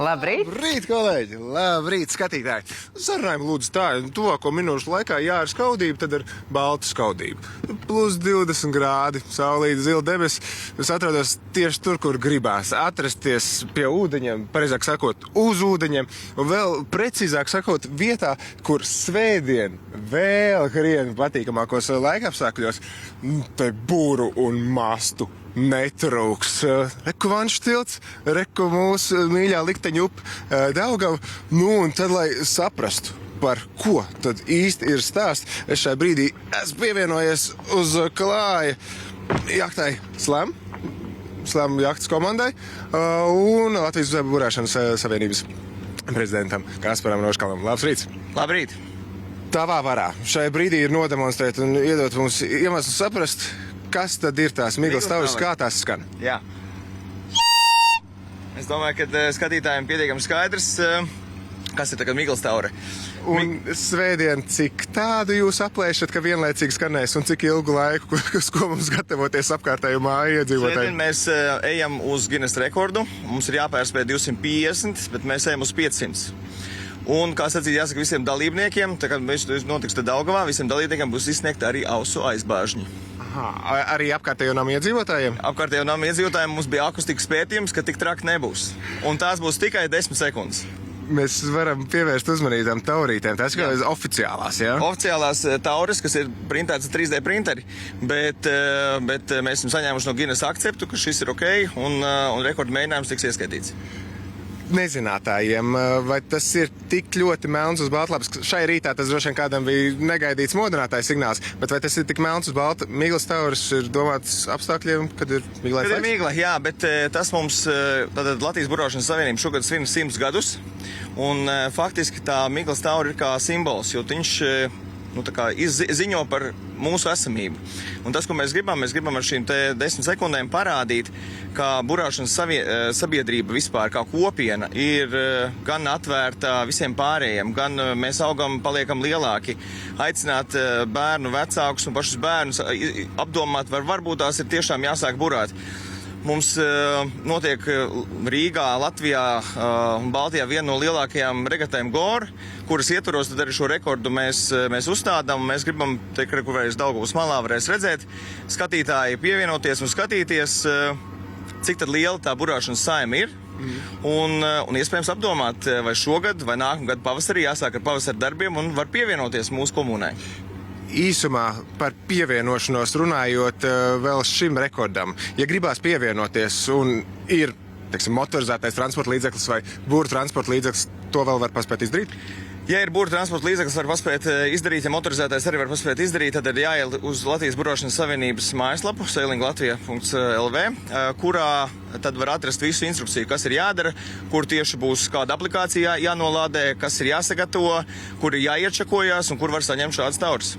Labrīt! Labrīt, kolēģi! Labrīt, skatītāji! Sarunājam lūdzu tā, tuvāko minūšu laikā jā ar skaudību, tad ar baltu skaudību. Plus 20 grādi, saulīte, zila debes. Es atrodos tieši tur, kur gribās. Atrasties pie ūdeņiem, pareizāk sakot, uz ūdeņiem. Un vēl precīzāk sakot, vietā, kur svētdien vēl krietni patīkamākos laikapstākļos te būru un mastu netrūks. Reku Vanšu tilts, reku mūsu mīļā likteņu upe Daugava. Nu, un tad, lai saprastu, par ko tad īsti ir stāsts, es šajā brīdī esmu pievienojies uz klāja jahtai Slam jahtas komandai un Latvijas burāšanas savienības prezidentam Kasparam Roškalam. Labs rīts! Labrīt! Tavā varā šajā brīdī ir nodemonstrēt un iedot mums iemeslu saprast, kas tad ir tās miglas tauras, kā tās skan? Jā. Es domāju, ka skatītājiem pietiekami skaidrs, kas ir tagad miglas taure. Un svētdien, cik tādu jūs aplēšat, ka vienlaicīgi skanēs un cik ilgu laiku, uz ko mums gatavoties apkārtējo māju iedzīvotājiem? Svētdien mēs ejam uz Guinness rekordu. Mums ir jāpērspēj 250, bet mēs ejam uz 500. Un, kā sacīt, jāsaka visiem dalībniekiem, tā kā mēs notiks te Daugavā, visiem dalībniekiem būs izsniegta arī ausu aizbāžņi. Aha, arī apkārtējo namu iedzīvotājiem? Apkārtējo namu iedzīvotājiem mums bija akustikas pētījums, ka tik traki nebūs. Un tās būs tikai 10 sekundes. Mēs varam pievērst uzmanību tam taurītēm. Tas ir oficiālās, jā? Oficiālās tauras, kas ir printētas 3D printeri, bet mēs esam saņēmuši no Guinness akceptu, ka šis ir ok un rekordu mēģinājums tiks ieskaitīts. Nezinātājiem, vai tas ir tik ļoti melns uz balta lapas? Šai rītā tas droši vien kādam bija negaidīts modinātājs signāls, bet vai tas ir tik melns uz balta? Miglas tauras ir domāts apstākļiem, kad ir miglais laiks? Kad ir migla, jā, bet tas mums, tātad Latvijas burāšanas savienība šogad svin 100 gadus, un faktiski tā miglas taura ir kā simbols, jo viņš ziņo par mūsu esamību. Un tas, ko mēs gribam ar šīm 10 sekundēm parādīt, ka burāšanas sabiedrība vispār kā kopiena ir gan atvērta visiem pārējiem, gan mēs augam, paliekam lielāki. Aicināt bērnu vecākus un pašus bērnus apdomāt, varbūt tās ir tiešām jāsāk burāt. Mums notiek Rīgā, Latvijā un Baltijā viena no lielākajām regatēm GOR, kuras ietvaros tad arī šo rekordu mēs uzstādām. Mēs gribam, kur varēs Daugavas malā varēs redzēt, skatītāji pievienoties un skatīties, cik tad liela tā burāšanas saime ir. Un iespējams apdomāt, vai šogad vai nākamgad pavasarī jāsāk ar pavasara darbiem un var pievienoties mūsu komunai. Īsumā par pievienošanos runājot vēl šim rekordam. Ja gribās pievienoties un ir, teiksim, motorizētais transporta līdzeklis vai būru transporta līdzeklis, to vēl var paspēt izdarīt? Ja ir būru transporta līdzeklis, var paspēt izdarīt, ja motorizētais arī var paspēt izdarīt, tad ir jāiet uz Latvijas burāšanas savienības mājaslapu sailinglatvia.lv, kurā tad var atrast visu instrukciju, kas ir jādara, kur tieši būs kāda aplikācija jānolādē, kas ir jāsagatavo, kur ir jāiečakojās un kur var saņemt šādas tauras.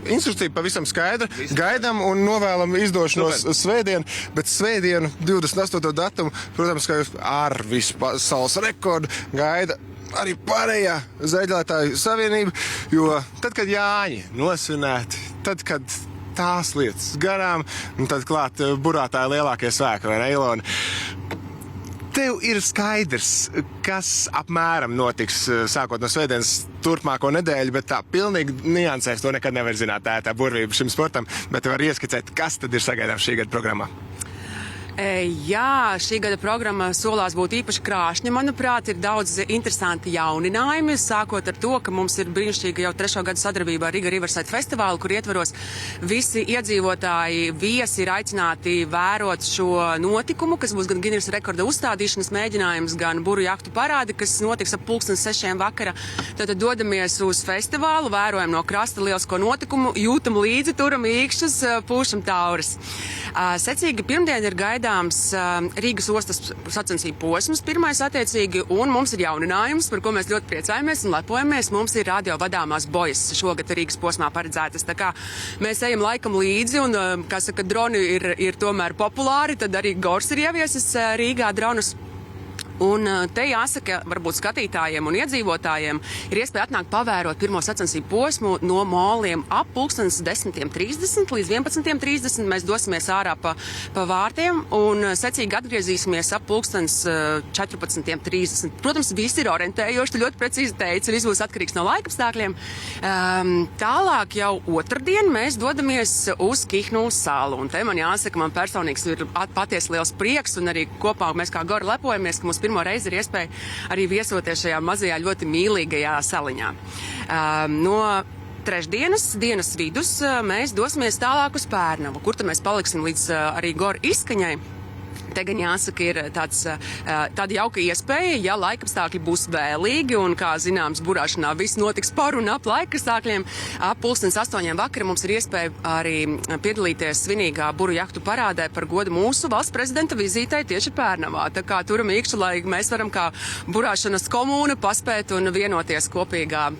Instrukcija pavisam skaidra. Gaidām un novēlam izdošanos svētdien, bet svētdienu 28. datumu, protams, ka ar visu pasaules rekordu gaida arī pārējā Zeļļotāju savienība, jo tad, kad Jāņi nosvinēti, tad, kad tās lietas garām, un tad klāt burātāji lielākie svēki, vai ne, Ilona? Tev ir skaidrs, kas apmēram notiks sākot no svētdienas turpmāko nedēļu, bet tā pilnīgi niansēs to nekad nevar zināt. Tā burvība šim sportam, bet var ieskicēt, kas tad ir sagaidāms šī gada programmā. Jā, šī gada programma solās būt īpaši krāšņa. Manuprāt, ir daudz interesanti jauninājumi, sākot ar to, ka mums ir brīnišķīga jau 3. gadu sadarbība ar Riga Riverside festivālu, kur ietvaros visi iedzīvotāji, viesi ir aicināti vērot šo notikumu, kas būs gan Guinness rekorda uzstādīšanas mēģinājums, gan buru jahtu parādi, kas notiks ap 6:30 vakara. Tad dodamies uz festivālu, vērojam no krasta lielisko notikumu, jūtam līdzi, turam īkšķus, pūšam tauras. Secīgi pirmdien ir gaidāms Rīgas ostas sacensību posms pirmais attiecīgi, un mums ir jauninājums, par ko mēs ļoti priecājamies un lepojamies. Mums ir radio vadāmās bojas šogad Rīgas posmā paredzētas. Tā kā mēs ejam laikam līdzi, un, kā saka, droni ir tomēr populāri, tad arī GORS ir ieviesis Rīgā dronus. Un te jāsaka, varbūt skatītājiem un iedzīvotājiem ir iespēja atnākt pavērot pirmo sacensību posmu no moliem ap 10:30 līdz 11:30. Mēs dosimies ārā pa vārtiem un secīgi atgriezīsimies ap 14:30. Protams, visi ir orientējoši, tu ļoti precīzi teici, viss būs atkarīgs no laikapstākļiem. Tālāk jau otrdien mēs dodamies uz Kihnu salu. Un te man jāsaka, man personīgs ir patiesi liels prieks un arī kopā mēs kā Gora lepojamies, ka mums pirmo reizi ir iespēja arī viesoties šajā mazajā ļoti mīlīgajā saliņā. No trešdienas dienas vidus mēs dosimies tālāk uz Pērnavu, kur tad mēs paliksim līdz arī Gora izskaņai. Te gan jāsaka, ir tāda jauka iespēja, ja laikapstākļi būs vēlīgi, un, kā zināms, burāšanā viss notiks par un ap laikapstākļiem. Ap 8:00 vakarā mums ir iespēja arī piedalīties svinīgā buru jahtu parādē par godu mūsu valsts prezidenta vizītei tieši Pērnavā. Tā kā turam īkšķi, lai mēs varam kā burāšanas komūna paspēt un vienoties kopīgā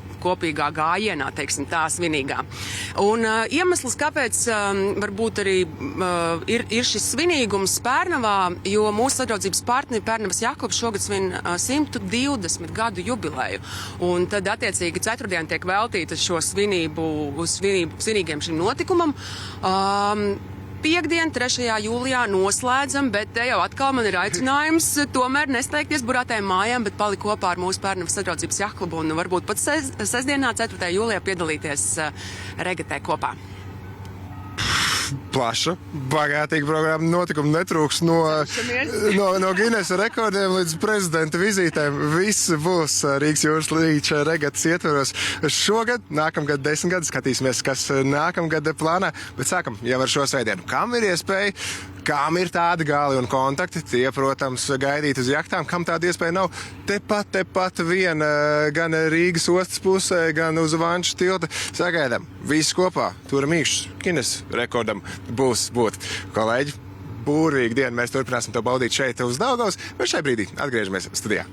gājienā, teiksim tā, svinīgā. Un iemesls, kāpēc varbūt arī ir šis svinīgums Pērnavā, jo mūsu sadraudzības partneri Pērnavas Jakobs šogad svin 120 gadu jubileju. Un tad, attiecīgi, ceturtdien tiek veltīta šo svinīgiem šim notikumam. Piektdien, 3. jūlijā noslēdzam, bet te jau atkal man ir aicinājums tomēr nesteigties burātēm mājām, bet palikt kopā ar mūsu Pērnavas sadraudzības jahtklubu un varbūt pat sestdienā, 4. jūlijā, piedalīties regatē kopā. Plaša, bagātīga programma, notikumi netrūks no Ginesa rekordiem līdz prezidenta vizītēm. Viss būs Rīgas jūras līča regatas ietveros šogad, nākamgad 10 gadu, skatīsimies, kas nākamgad plānā, bet sākam jau ar šo svētdienu. Kam ir iespēja, kam ir tādi gali un kontakti, tie, protams, gaidīt uz jahtām, kam tāda iespēja nav, tepat vien gan Rīgas ostas pusē, gan uz Vanču tilta. Sagaidām, visi kopā, turam īkšķus, Ginesa rekordam būs būt. Kolēģi, būrīgi dienu, mēs turpināsim to baudīt šeit uz Daugavas, bet šai brīdī atgriežamies studijā.